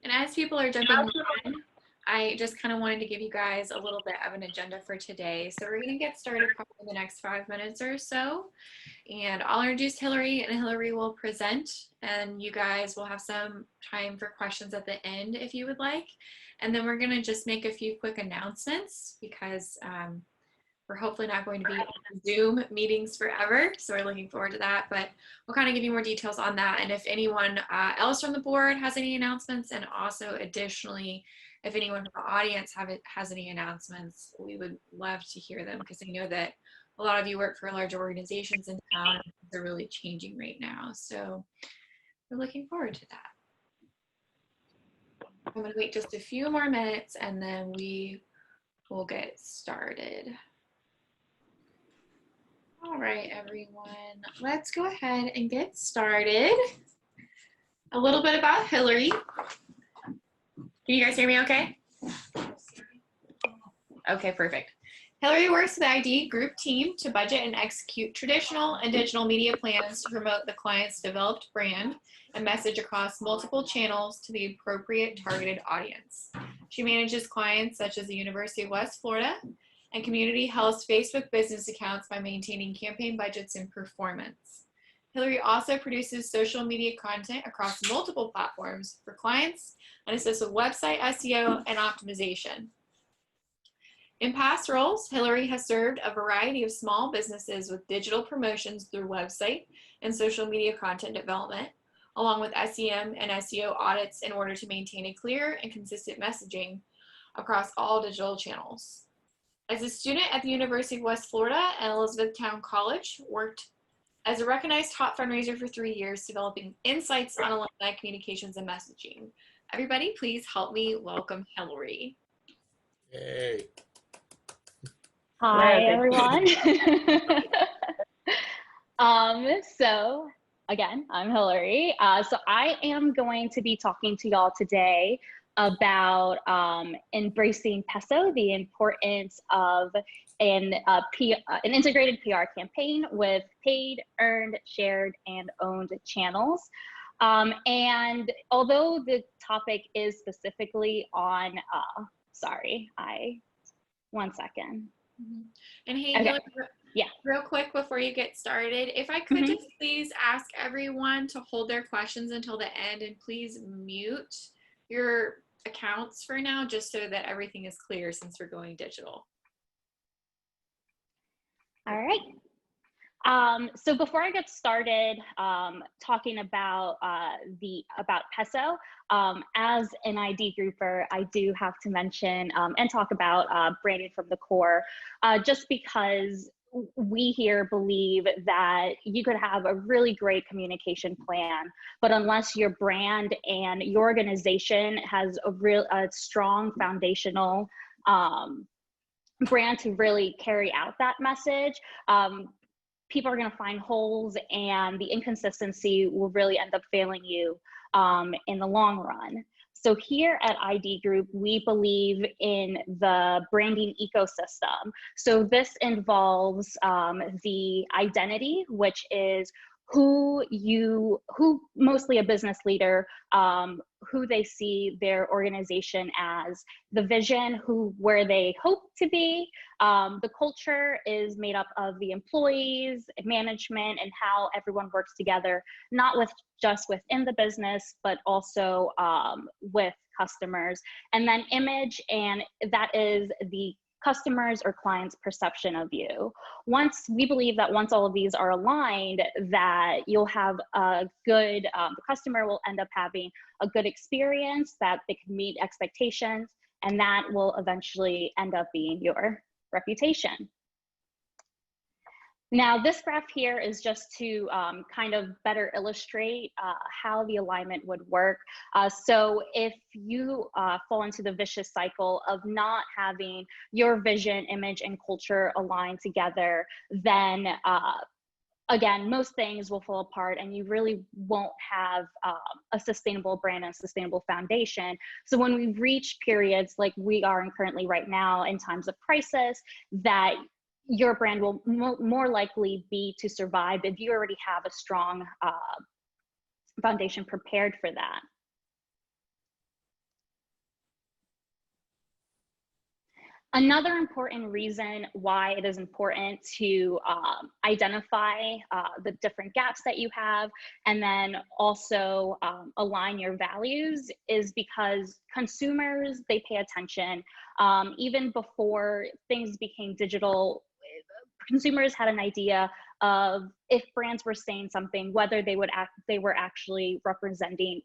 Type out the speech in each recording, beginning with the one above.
And as people are jumping on, I just kind of wanted to give you guys a little bit of an agenda for today. So we're going to get started probably in the next 5 minutes or so. And I'll introduce Hillary and Hillary will present, and you guys will have some time for questions at the end if you would like. And then we're going to just make a few quick announcements because we're hopefully not going to be on Zoom meetings forever. So we're looking forward to that, but we'll kind of give you more details on that. And if anyone else from the board has any announcements, and also additionally, if anyone from the audience has any announcements, we would love to hear them because I know that a lot of you work for large organizations in town and they're really changing right now. So we're looking forward to that. I'm going to wait just a few more minutes and then we will get started. All right, everyone, let's go ahead and get started. A little bit about Hillary. Can you guys hear me okay? Okay, perfect. Hillary works with the IDgroup team to budget and execute traditional and digital media plans to promote the client's developed brand and message across multiple channels to the appropriate targeted audience. She manages clients such as the University of West Florida and Community Health's Facebook business accounts by maintaining campaign budgets and performance. Hillary also produces social media content across multiple platforms for clients and assists with website SEO and optimization. In past roles, Hillary has served a variety of small businesses with digital promotions through website and social media content development, along with SEM and SEO audits in order to maintain a clear and consistent messaging across all digital channels. As a student at the University of West Florida and Elizabethtown College, worked as a recognized top fundraiser for 3 years, developing insights on alumni communications and messaging. Everybody, please help me welcome Hillary. Hey. Hi, everyone. So again, I'm Hillary. So I am going to be talking to y'all today about embracing PESO, the importance of an integrated PR campaign with paid, earned, shared, and owned channels. And although the topic is specifically on, one second. And hey, okay. Hillary, yeah, real quick before you get started, if I could just please ask everyone to hold their questions until the end, and please mute your accounts for now, just so that everything is clear since we're going digital. All right. So before I get started talking about PESO, as an ID grouper, I do have to mention and talk about branding from the core, just because we here believe that you could have a really great communication plan, but unless your brand and your organization has a strong foundational brand to really carry out that message, people are going to find holes, and the inconsistency will really end up failing you in the long run. So here at IDgroup, we believe in the branding ecosystem. So this involves the identity, which is who mostly a business leader, who they see their organization as, the vision, where they hope to be. The culture is made up of the employees, management, and how everyone works together, not just within the business, but also with customers. And then image, and that is the customers or clients' perception of you. We believe that once all of these are aligned, that you'll have a good, the customer will end up having a good experience, that they can meet expectations, and that will eventually end up being your reputation. Now, this graph here is just to kind of better illustrate how the alignment would work. So if you fall into the vicious cycle of not having your vision, image, and culture aligned together, then again, most things will fall apart and you really won't have a sustainable brand and sustainable foundation. So when we reach periods like we are in currently right now in times of crisis, that your brand will more likely be to survive if you already have a strong foundation prepared for that. Another important reason why it is important to identify the different gaps that you have, and then also align your values, is because consumers, they pay attention. Even before things became digital, consumers had an idea of if brands were saying something, whether they were actually representing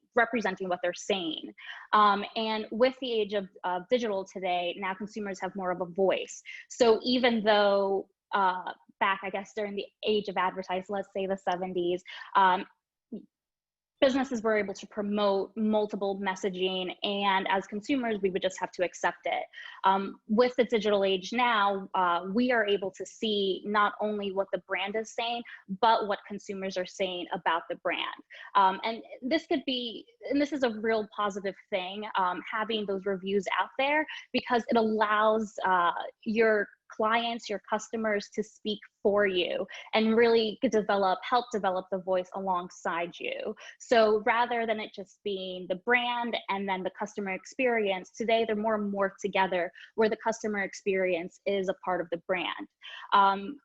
what they're saying. And with the age of digital today, now consumers have more of a voice. So even though back, I guess, during the age of advertising, let's say the 70s, businesses were able to promote multiple messaging, and as consumers, we would just have to accept it. With the digital age now, we are able to see not only what the brand is saying, but what consumers are saying about the brand. And this is a real positive thing, having those reviews out there, because it allows your clients, your customers, to speak for you and really help develop the voice alongside you. So rather than it just being the brand and then the customer experience, today they're more morphed together, where the customer experience is a part of the brand.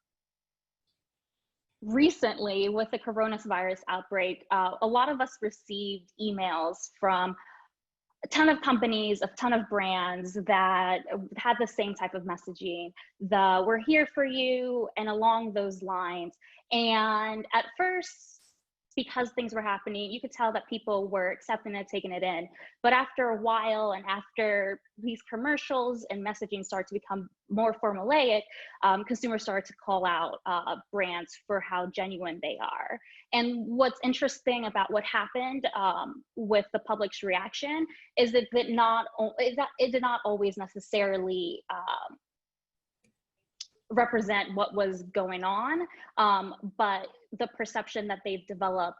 Recently, with the coronavirus outbreak, a lot of us received emails from a ton of companies, a ton of brands that had the same type of messaging, we're here for you, and along those lines. And at first, because things were happening, you could tell that people were accepting it, taking it in. But after a while, and after these commercials and messaging started to become more formulaic, consumers started to call out brands for how genuine they are. And what's interesting about what happened with the public's reaction is that it did not always necessarily represent what was going on, but the perception that they've developed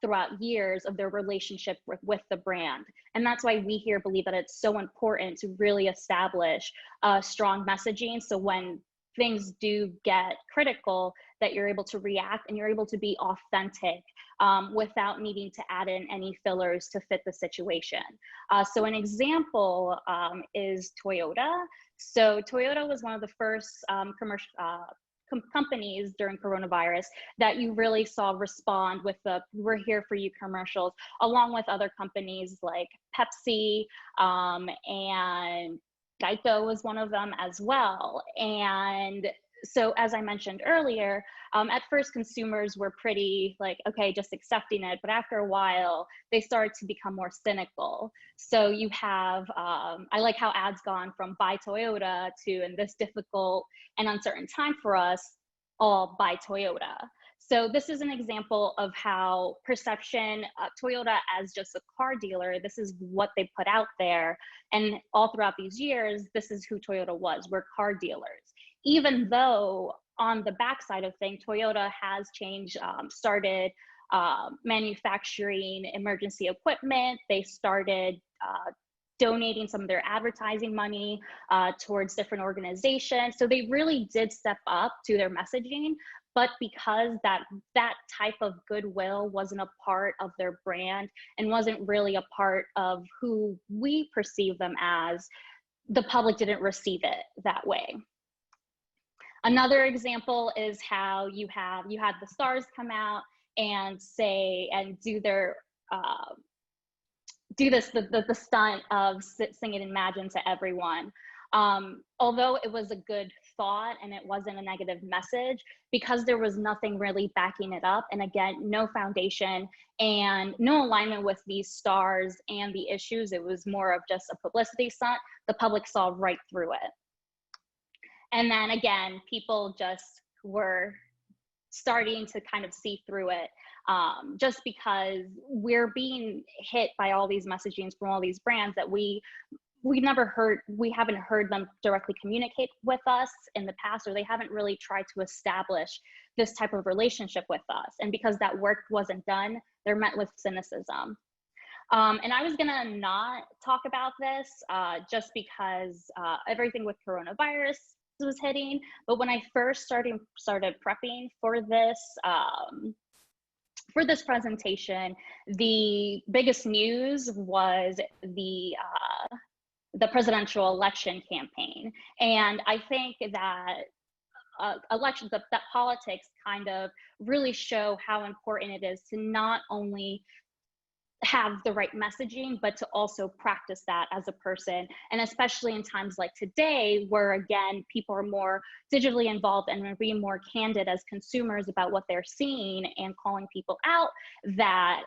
throughout years of their relationship with the brand. And that's why we here believe that it's so important to really establish strong messaging, so when things do get critical, that you're able to react and you're able to be authentic without needing to add in any fillers to fit the situation. So an example is Toyota. So Toyota was one of the first companies during coronavirus that you really saw respond with the "we're here for you" commercials, along with other companies like Pepsi, and Geico was one of them as well. And so, as I mentioned earlier, at first consumers were pretty like, okay, just accepting it. But after a while, they started to become more cynical. So you have, I like how ads gone from "buy Toyota" to "in this difficult and uncertain time for us, all buy Toyota." So this is an example of how perception, Toyota as just a car dealer, this is what they put out there. And all throughout these years, this is who Toyota was, we're car dealers. Even though on the backside of things, Toyota has changed, started manufacturing emergency equipment. They started donating some of their advertising money towards different organizations. So they really did step up to their messaging. But because that type of goodwill wasn't a part of their brand and wasn't really a part of who we perceive them as, the public didn't receive it that way. Another example is how you had the stars come out and say and do their the stunt of singing "Imagine" to everyone. Although it was a good thought and it wasn't a negative message, because there was nothing really backing it up, and again, no foundation and no alignment with these stars and the issues, it was more of just a publicity stunt, the public saw right through it. And then again, people just were starting to kind of see through it, just because we're being hit by all these messagings from all these brands that we haven't heard them directly communicate with us in the past, or they haven't really tried to establish this type of relationship with us. And because that work wasn't done, they're met with cynicism. And I was gonna not talk about this just because everything with coronavirus was hitting, but when I first started prepping for this presentation, the biggest news was the the presidential election campaign. And I think that elections, that politics kind of really show how important it is to not only have the right messaging, but to also practice that as a person. And especially in times like today, where again, people are more digitally involved and are being more candid as consumers about what they're seeing and calling people out, that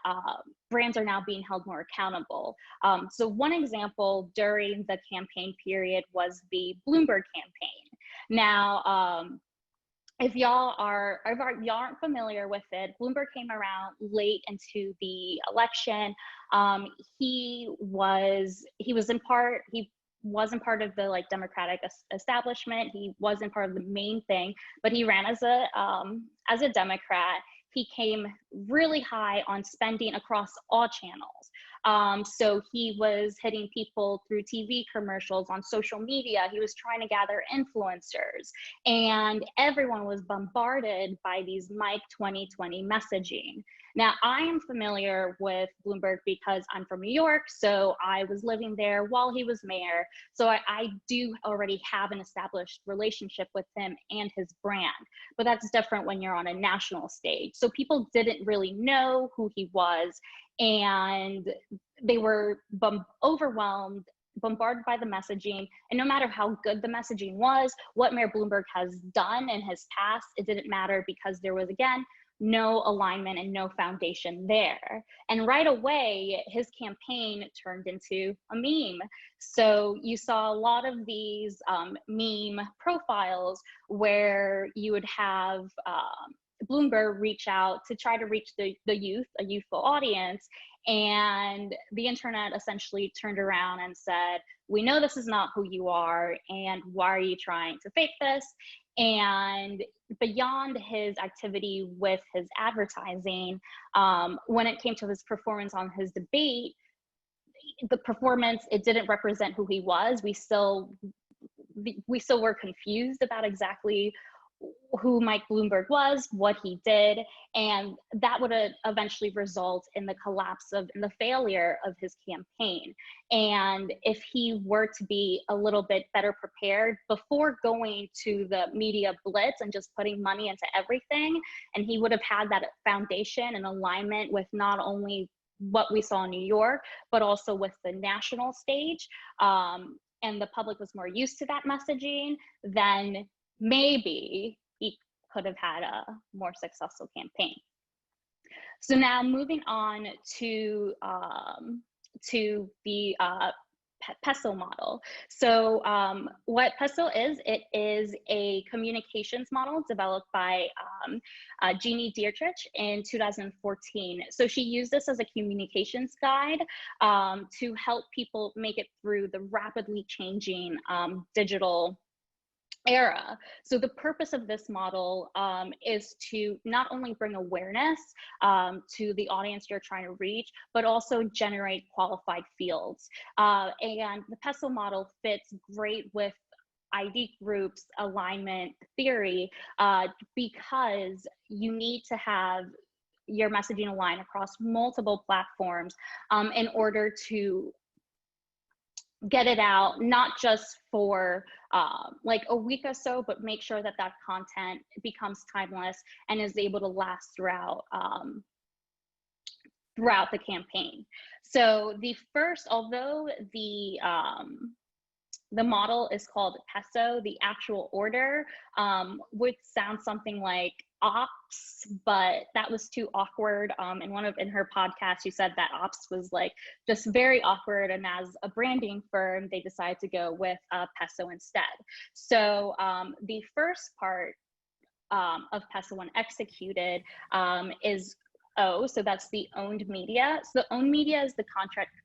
brands are now being held more accountable. So one example during the campaign period was the Bloomberg campaign. Now, if y'all aren't familiar with it, Bloomberg came around late into the election. He wasn't part of the like Democratic establishment. He wasn't part of the main thing, but he ran as a Democrat. He came really high on spending across all channels. So he was hitting people through TV commercials, on social media. He was trying to gather influencers, and everyone was bombarded by these Mike 2020 messaging. Now, I am familiar with Bloomberg because I'm from New York, so I was living there while he was mayor. So I do already have an established relationship with him and his brand, but that's different when you're on a national stage. So people didn't really know who he was, and they were overwhelmed, bombarded by the messaging. And no matter how good the messaging was, what Mayor Bloomberg has done in his past, it didn't matter because there was, again, no alignment and no foundation there. And right away, his campaign turned into a meme. So you saw a lot of these meme profiles where you would have Bloomberg reach out to try to reach the youth, a youthful audience, and the internet essentially turned around and said, we know this is not who you are, and why are you trying to fake this? And beyond his activity with his advertising, when it came to his performance on his debate, the performance, it didn't represent who he was. We still were confused about exactly who Mike Bloomberg was, what he did, and that would eventually result in the collapse and the failure of his campaign. And if he were to be a little bit better prepared before going to the media blitz and just putting money into everything, and he would have had that foundation and alignment with not only what we saw in New York, but also with the national stage, and the public was more used to that messaging, then maybe he could have had a more successful campaign. So now moving on to the PESO model. So what PESO is, it is a communications model developed by Jeannie Dietrich in 2014. So she used this as a communications guide to help people make it through the rapidly changing digital era. So the purpose of this model is to not only bring awareness to the audience you're trying to reach, but also generate qualified fields. And the PESO model fits great with IDgroup's alignment theory because you need to have your messaging align across multiple platforms in order to get it out, not just for like a week or so, but make sure that that content becomes timeless and is able to last throughout the campaign. So the first, although the model is called PESO, the actual order would sound something like ops, but that was too awkward. In her podcast, she said that ops was like just very awkward, and as a branding firm, they decided to go with PESO instead. So the first part of PESO when executed is O, so that's the owned media. So the owned media is the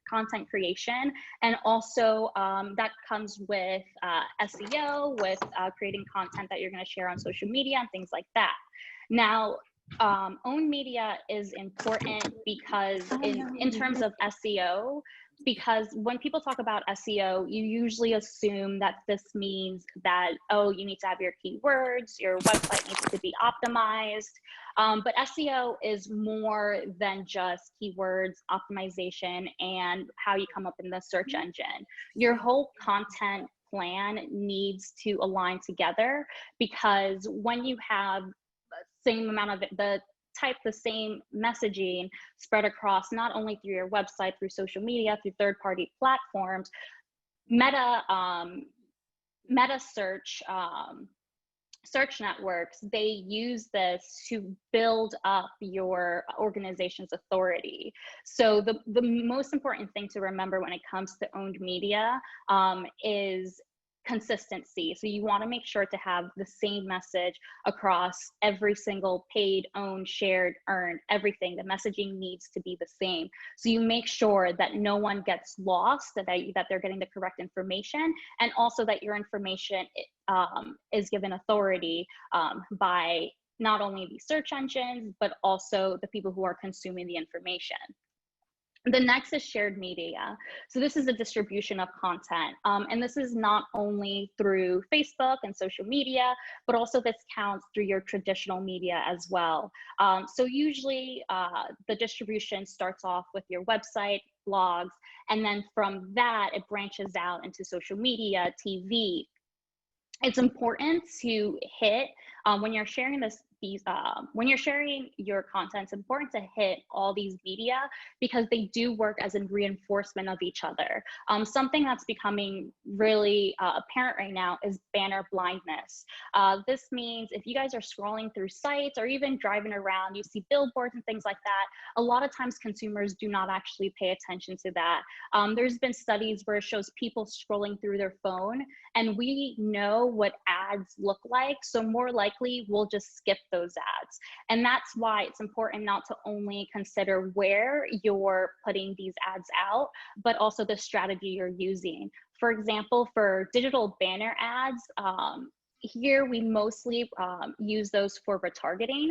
content creation, and also that comes with SEO, with creating content that you're going to share on social media and things like that. Now, owned media is important because in terms of SEO, because when people talk about SEO, you usually assume that this means that, oh, you need to have your keywords, your website needs to be optimized. But SEO is more than just keywords, optimization, and how you come up in the search engine. Your whole content plan needs to align together, because when you have the same amount of the same messaging spread across not only through your website, through social media, through third-party platforms, meta search networks, they use this to build up your organization's authority. So the most important thing to remember when it comes to owned media is consistency. So you want to make sure to have the same message across every single paid, owned, shared, earned, everything. The messaging needs to be the same. So you make sure that no one gets lost, that they're getting the correct information, and also that your information is given authority by not only the search engines, but also the people who are consuming the information. The next is shared media. So this is the distribution of content. And this is not only through Facebook and social media, but also this counts through your traditional media as well. So usually the distribution starts off with your website, blogs, and then from that, it branches out into social media, TV. It's important to hit, when you're sharing when you're sharing your content, it's important to hit all these media, because they do work as a reinforcement of each other. Something that's becoming really apparent right now is banner blindness. This means if you guys are scrolling through sites or even driving around, you see billboards and things like that, a lot of times consumers do not actually pay attention to that. There's been studies where it shows people scrolling through their phone, and we know what ads look like, so more likely we'll just skip those ads. And that's why it's important not to only consider where you're putting these ads out, but also the strategy you're using. For example, for digital banner ads, here we mostly use those for retargeting,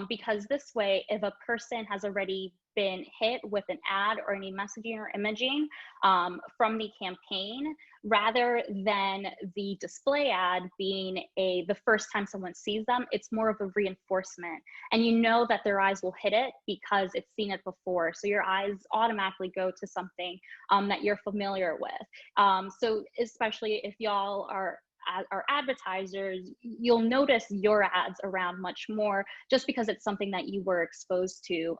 because this way, if a person has already been hit with an ad or any messaging or imaging from the campaign, rather than the display ad being the first time someone sees them, it's more of a reinforcement. And you know that their eyes will hit it because it's seen it before. So your eyes automatically go to something that you're familiar with. So especially if y'all are advertisers, you'll notice your ads around much more, just because it's something that you were exposed to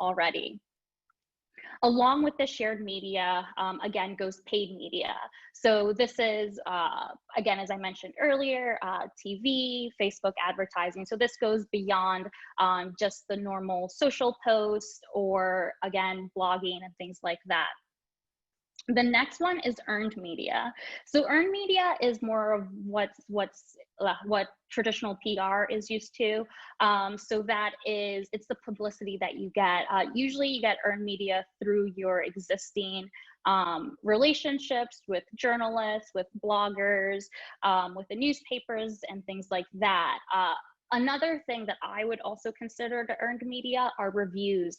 already. Along with the shared media, again, goes paid media. So this is, again, as I mentioned earlier, TV, Facebook advertising. So this goes beyond just the normal social posts or, again, blogging and things like that. The next one is earned media. So earned media is more of what traditional PR is used to. So that is, it's the publicity that you get. Usually you get earned media through your existing relationships with journalists, with bloggers, with the newspapers and things like that. Another thing that I would also consider to earned media are reviews.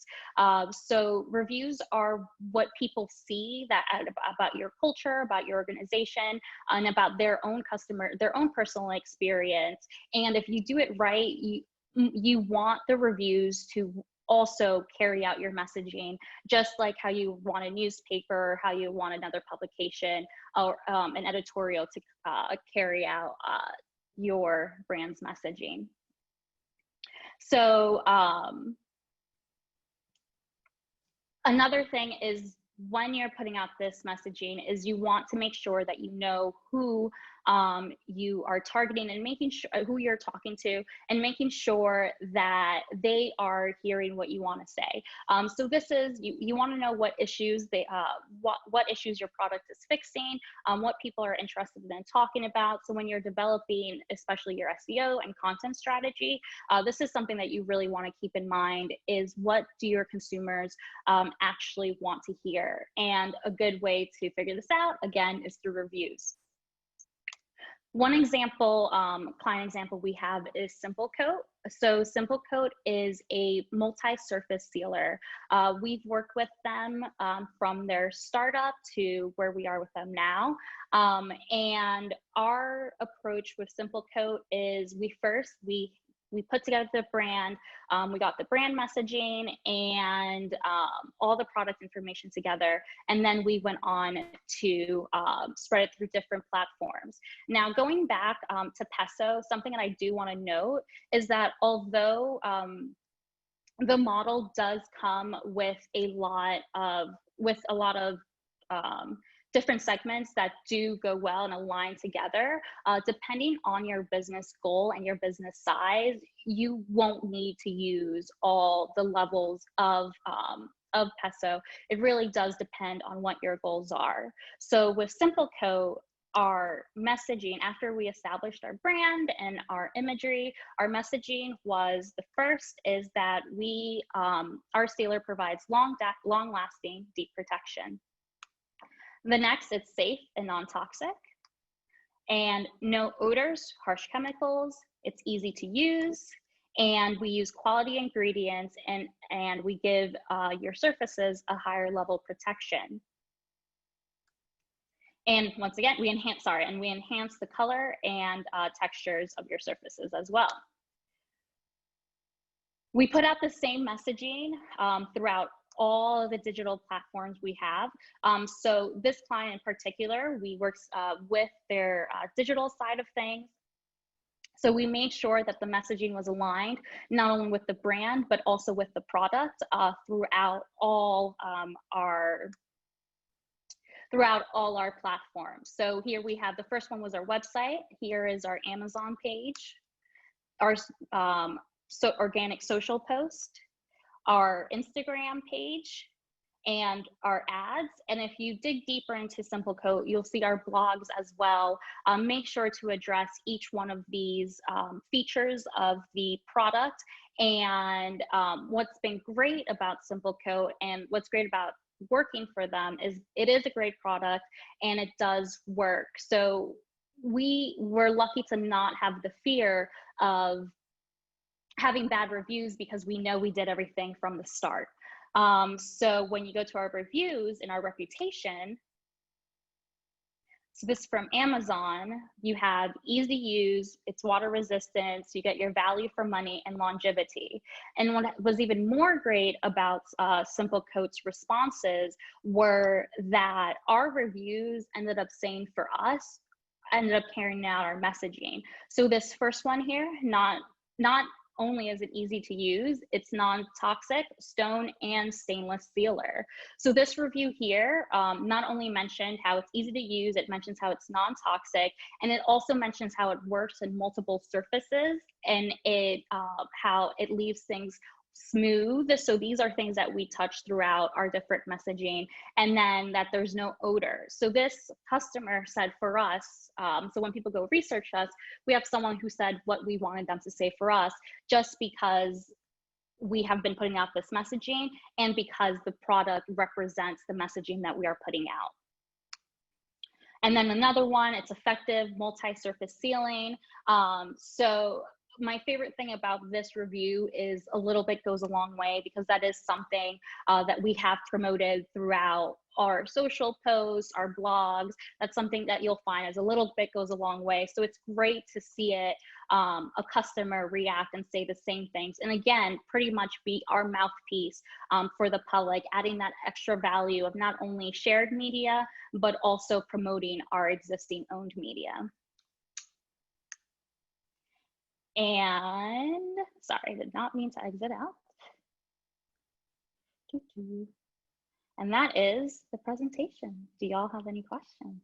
So reviews are what people see about your culture, about your organization, and about their own personal experience. And if you do it right, you want the reviews to also carry out your messaging, just like how you want a newspaper, how you want another publication or an editorial to carry out your brand's messaging. So another thing is, when you're putting out this messaging, is you want to make sure that you know who you are targeting and making sure who you're talking to, and making sure that they are hearing what you want to say. So this is, you want to know what issues what issues your product is fixing, what people are interested in talking about. So when you're developing, especially your SEO and content strategy, this is something that you really want to keep in mind, is what do your consumers actually want to hear? And a good way to figure this out, again, is through reviews. One example, client example we have is Simple Coat. So Simple Coat is a multi-surface sealer. We've worked with them from their startup to where we are with them now. And our approach with Simple Coat is we put together the brand, we got the brand messaging and all the product information together, and then we went on to spread it through different platforms. Now, going back to PESO, something that I do want to note is that although the model does come with a lot of different segments that do go well and align together, depending on your business goal and your business size, you won't need to use all the levels of PESO. It really does depend on what your goals are. So with Simple Coat, our messaging, after we established our brand and our imagery, our messaging was, the first is that our sealer provides long-lasting, deep protection. The next, it's safe and non-toxic, and no odors, harsh chemicals. It's easy to use, and we use quality ingredients, and we give your surfaces a higher level protection. And once again, we enhance the color and textures of your surfaces as well. We put out the same messaging throughout all of the digital platforms we have. So this client in particular, we work with their digital side of things. So we made sure that the messaging was aligned, not only with the brand, but also with the product throughout all our platforms. So here we have, the first one was our website. Here is our Amazon page, our organic social post, our Instagram page, and our ads. And if you dig deeper into Simple Coat, you'll see our blogs as well. Make sure to address each one of these features of the product. And what's been great about Simple Coat and what's great about working for them is it is a great product and it does work. So we were lucky to not have the fear of having bad reviews because we know we did everything from the start. So when you go to our reviews and our reputation, so this is from Amazon, you have easy use, it's water resistant, so you get your value for money and longevity. And what was even more great about Simple Coat's responses were that our reviews ended up saying for us, ended up carrying out our messaging. So this first one here, not only is it easy to use, it's non-toxic, stone and stainless sealer. So this review here not only mentioned how it's easy to use, it mentions how it's non-toxic, and it also mentions how it works in multiple surfaces, and how it leaves things smooth. So these are things that we touch throughout our different messaging, and then that there's no odor. So this customer said for us, so when people go research us, we have someone who said what we wanted them to say for us, just because we have been putting out this messaging and because the product represents the messaging that we are putting out. And then another one, it's effective multi-surface sealing. So my favorite thing about this review is a little bit goes a long way, because that is something that we have promoted throughout our social posts, our blogs. That's something that you'll find as a little bit goes a long way. So it's great to see it, a customer react and say the same things. And again, pretty much be our mouthpiece for the public, adding that extra value of not only shared media, but also promoting our existing owned media. And sorry, I did not mean to exit out. And that is the presentation. Do y'all have any questions?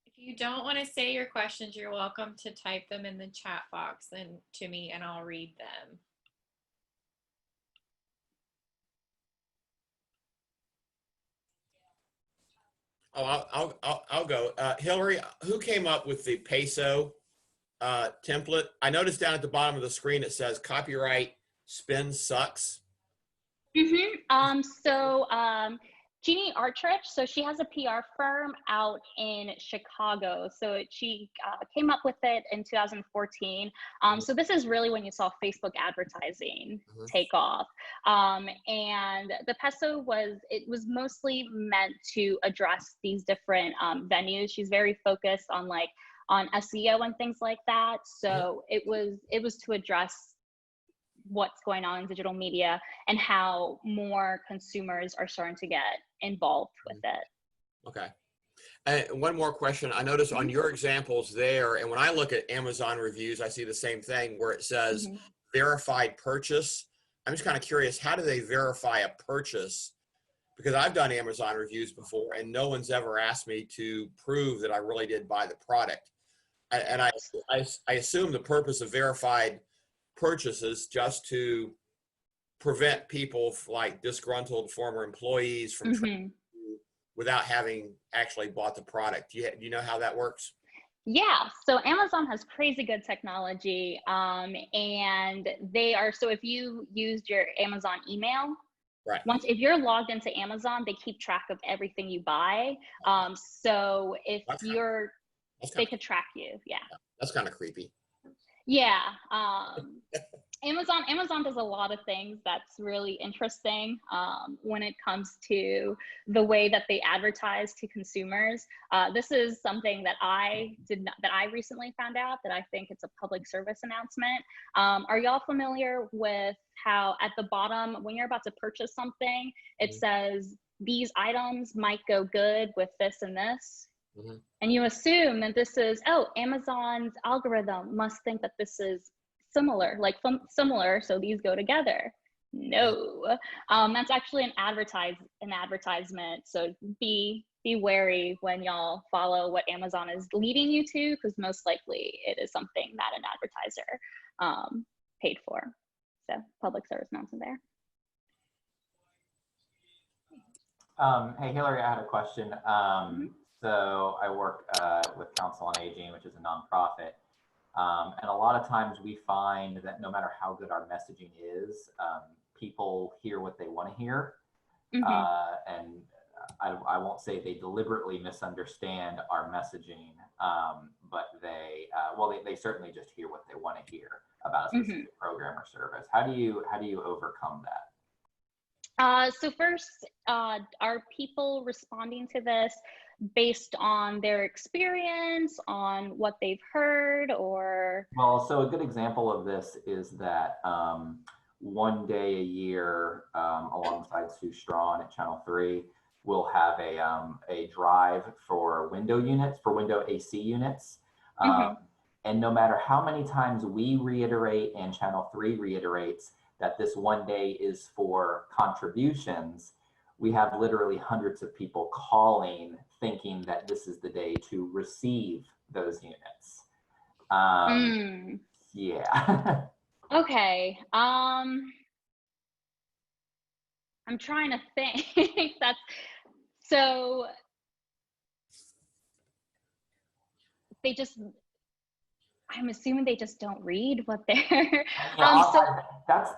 If you don't want to say your questions, you're welcome to type them in the chat box and to me, and I'll read them. Oh, I'll go. Hillary, who came up with the PESO template? I noticed down at the bottom of the screen it says copyright spin sucks. Jeannie Artrich, so she has a PR firm out in Chicago. So she came up with it in 2014. So this is really when you saw Facebook advertising take off. And the PESO was mostly meant to address these different venues. She's very focused on on SEO and things like that. So it was to address what's going on in digital media and how more consumers are starting to get involved with it. Okay. And one more question. I noticed on your examples there, and when I look at Amazon reviews, I see the same thing where it says verified purchase. I'm just kind of curious, how do they verify a purchase? Because I've done Amazon reviews before and no one's ever asked me to prove that I really did buy the product. And I assume the purpose of verified purchases just to prevent people like disgruntled former employees from trading without having actually bought the product. Do you know how that works? Yeah, so Amazon has crazy good technology, and so if you used your Amazon email, right? If you're logged into Amazon, they keep track of everything you buy. So if they could track you. Yeah. That's kind of creepy. Yeah. Amazon does a lot of things that's really interesting when it comes to the way that they advertise to consumers. This is something that I recently found out, that I think it's a public service announcement. Are y'all familiar with how at the bottom, when you're about to purchase something, it says these items might go good with this and this? And you assume that this is, Amazon's algorithm must think that this is similar, so these go together. No, that's actually an advertisement. So be wary when y'all follow what Amazon is leading you to, because most likely it is something that an advertiser paid for. So public service announcement there. Hey, Hillary, I had a question. So I work with Council on Aging, which is a nonprofit. And a lot of times we find that no matter how good our messaging is, people hear what they want to hear. And I won't say they deliberately misunderstand our messaging, but they certainly just hear what they want to hear about a specific program or service. How do you overcome that? So first, are people responding to this based on their experience, on what they've heard, or? Well, so a good example of this is that one day a year, alongside Sue Strawn at Channel 3, we'll have a drive for window AC units. And no matter how many times we reiterate and Channel 3 reiterates that this one day is for contributions, we have literally hundreds of people calling thinking that this is the day to receive those units. Yeah. Okay. I'm trying to think. So I'm assuming they just don't read what they're. That's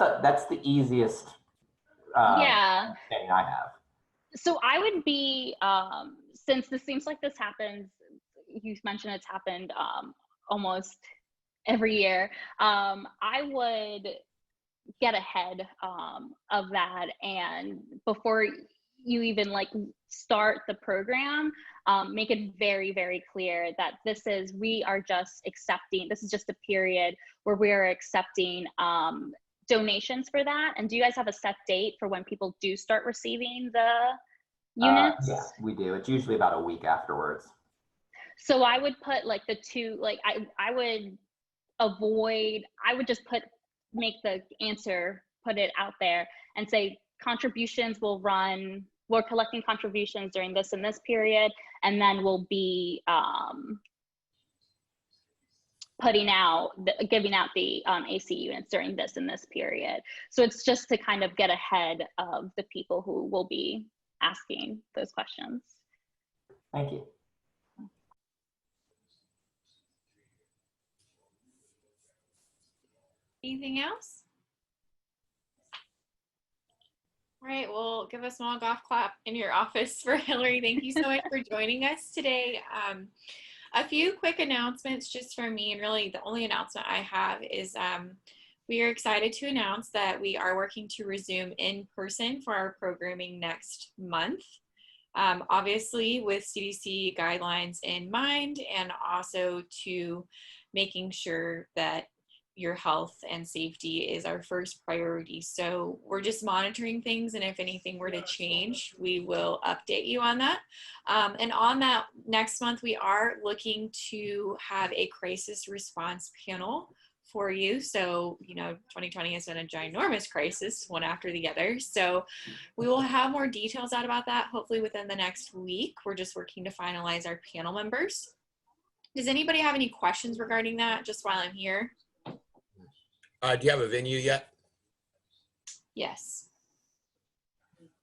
the easiest understanding I have. So I would be, since this seems like this happens, you mentioned it's happened almost every year, I would get ahead of that, and before you even start the program, make it very, very clear that this is just a period where we're accepting donations for that. And do you guys have a set date for when people do start receiving the units? Yeah, we do. It's usually about a week afterwards. So I would put I would just make the answer, put it out there and say we're collecting contributions during this and this period, and then we'll be giving out the AC units during this and this period. So it's just to kind of get ahead of the people who will be asking those questions. Thank you. Anything else? All right, well, give a small golf clap in your office for Hillary. Thank you so much for joining us today. A few quick announcements just for me, and really the only announcement I have is we are excited to announce that we are working to resume in person for our programming next month. Obviously with CDC guidelines in mind, and also to making sure that your health and safety is our first priority. So we're just monitoring things, and if anything were to change, we will update you on that. And on that, next month, we are looking to have a crisis response panel for you. So, you know, 2020 has been a ginormous crisis, one after the other. So we will have more details out about that, hopefully within the next week. We're just working to finalize our panel members. Does anybody have any questions regarding that, just while I'm here? Do you have a venue yet? Yes.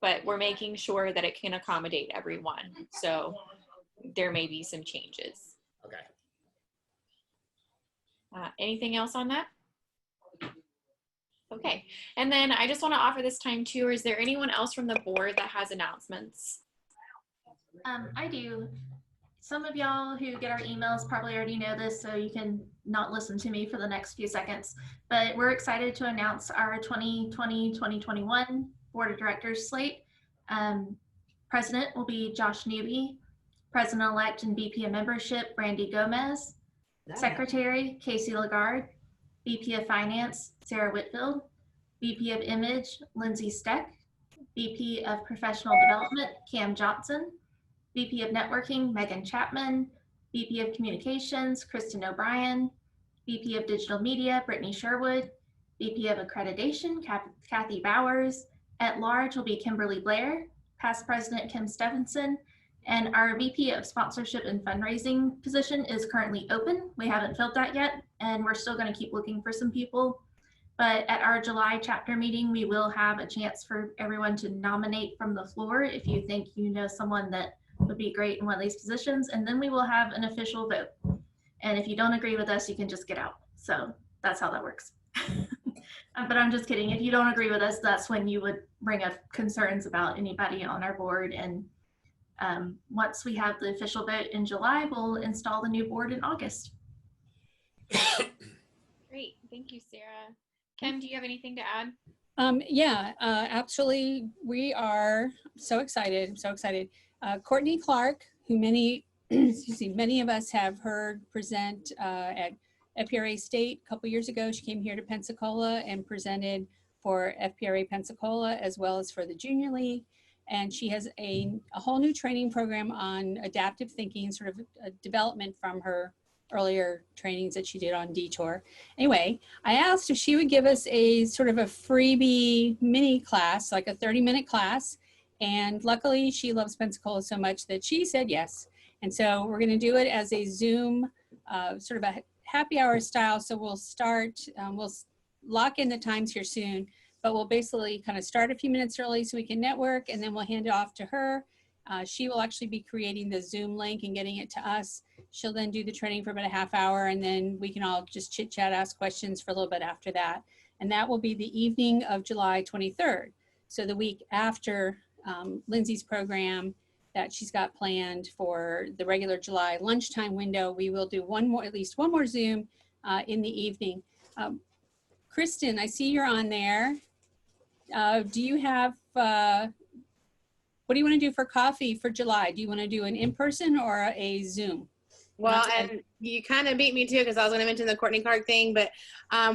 But we're making sure that it can accommodate everyone. So there may be some changes. Okay. Anything else on that? Okay. And then I just want to offer this time too, is there anyone else from the board that has announcements? I do. Some of y'all who get our emails probably already know this, so you can not listen to me for the next few seconds. But we're excited to announce our 2020-2021 Board of Directors slate. President will be Josh Newby. President-elect and VP of Membership, Brandy Gomez. Secretary, Casey Lagarde. VP of Finance, Sarah Whitfield. VP of Image, Lindsay Steck. VP of Professional Development, Cam Johnson. VP of Networking, Megan Chapman. VP of Communications, Kristen O'Brien. VP of Digital Media, Brittany Sherwood. VP of Accreditation, Kathy Bowers. At large will be Kimberly Blair. Past President Kim Stephenson. And our VP of Sponsorship and Fundraising position is currently open. We haven't filled that yet, and we're still going to keep looking for some people. But at our July chapter meeting, we will have a chance for everyone to nominate from the floor if you think you know someone that would be great in one of these positions, and then we will have an official vote. And if you don't agree with us, you can just get out. So that's how that works. But I'm just kidding. If you don't agree with us, that's when you would bring up concerns about anybody on our board. And once we have the official vote in July, we'll install the new board in August. Great. Thank you, Sarah. Kim, do you have anything to add? Yeah, absolutely. We are so excited. I'm so excited. Courtney Clark, who many of us have heard present at FPRA State a couple years ago. She came here to Pensacola and presented for FPRA Pensacola as well as for the Junior League. And she has a whole new training program on adaptive thinking, sort of a development from her earlier trainings that she did on Detour. Anyway, I asked if she would give us a sort of a freebie mini class, like a 30-minute class. And luckily she loves Pensacola so much that she said yes. And so we're going to do it as a Zoom sort of a happy hour style. So we'll start, we'll lock in the times here soon, but we'll basically kind of start a few minutes early so we can network, and then we'll hand it off to her. She will actually be creating the Zoom link and getting it to us. She'll then do the training for about a half hour, and then we can all just chit chat, ask questions for a little bit after that. And that will be the evening of July 23rd. So the week after Lindsay's program that she's got planned for the regular July lunchtime window, we will do at least one more Zoom in the evening. Kristen, I see you're on there. Do you have, what do you want to do for coffee for July? Do you want to do an in-person or a Zoom? Well, and you kind of beat me too, because I was going to mention the Courtney Clark thing, but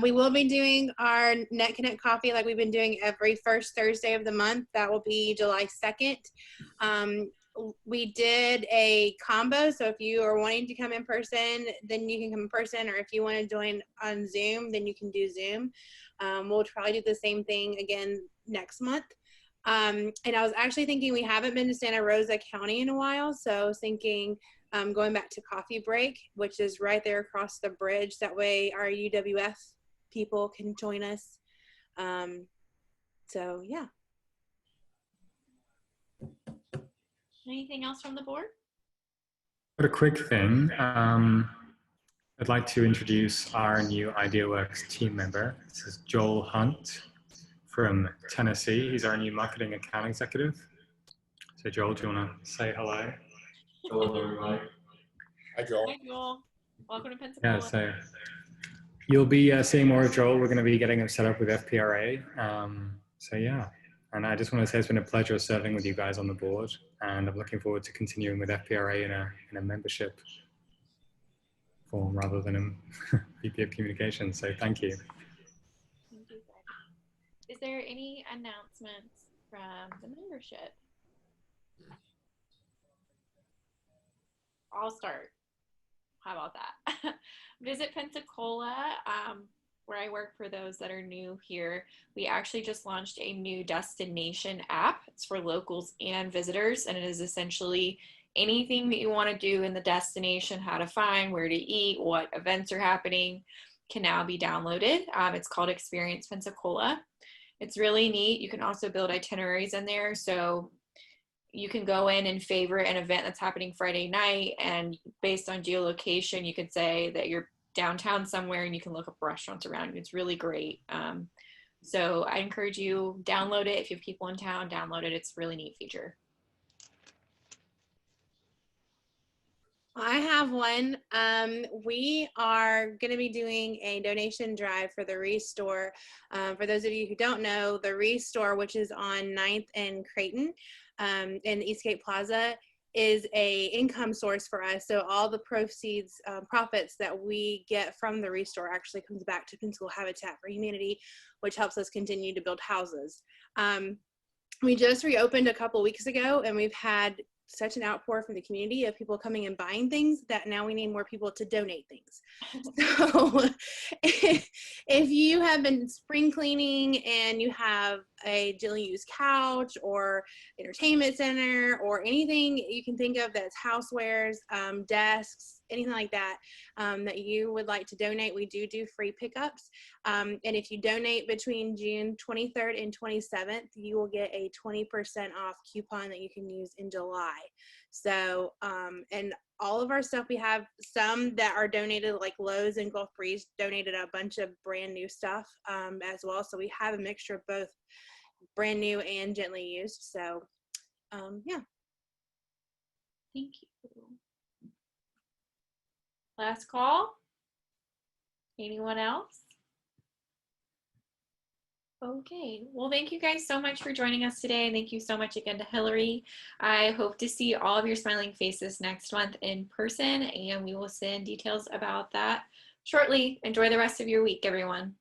we will be doing our Net Connect coffee like we've been doing every first Thursday of the month. That will be July 2nd. We did a combo, so if you are wanting to come in person, then you can come in person, or if you want to join on Zoom, then you can do Zoom. We'll probably do the same thing again next month. And I was actually thinking we haven't been to Santa Rosa County in a while, so I was thinking going back to Coffee Break, which is right there across the bridge. That way our UWF people can join us. So yeah. Anything else from the board? But a quick thing, I'd like to introduce our new IdeaWorks team member. This is Joel Hunt from Tennessee. He's our new marketing account executive. So Joel, do you want to say hello? Hello, everybody. Hi, Joel. Hi, Joel. Welcome to Pensacola. Yeah, so you'll be seeing more of Joel. We're going to be getting him set up with FPRA. So yeah, and I just want to say it's been a pleasure serving with you guys on the board, and I'm looking forward to continuing with FPRA in a membership form rather than a VP of communications. So thank you. Thank you, Fred. Is there any announcements from the membership? I'll start. How about that? Visit Pensacola, where I work. For those that are new here, we actually just launched a new destination app. It's for locals and visitors, and it is essentially anything that you want to do in the destination, how to find, where to eat, what events are happening, can now be downloaded. It's called Experience Pensacola. It's really neat. You can also build itineraries in there. So you can go in and favorite an event that's happening Friday night, and based on geolocation, you could say that you're downtown somewhere and you can look up restaurants around you. It's really great. So I encourage you, download it. If you have people in town, download it. It's a really neat feature. I have one. We are going to be doing a donation drive for the Restore. For those of you who don't know, the Restore, which is on 9th and Creighton in Eastgate Plaza, is a income source for us. So all the proceeds, profits that we get from the Restore actually comes back to Pensacola Habitat for Humanity, which helps us continue to build houses. We just reopened a couple weeks ago, and we've had such an outpour from the community of people coming and buying things that now we need more people to donate things. So if you have been spring cleaning and you have a gently used couch or entertainment center or anything you can think of that's housewares, desks, anything like that, that you would like to donate, we do free pickups. And if you donate between June 23rd and 27th, you will get a 20% off coupon that you can use in July. So, and all of our stuff, we have some that are donated, like Lowe's and Gulf Breeze donated a bunch of brand new stuff as well. So we have a mixture of both brand new and gently used. So, yeah. Thank you. Last call. Anyone else? Okay, well, thank you guys so much for joining us today. Thank you so much again to Hillary. I hope to see all of your smiling faces next month in person, and we will send details about that shortly. Enjoy the rest of your week, everyone.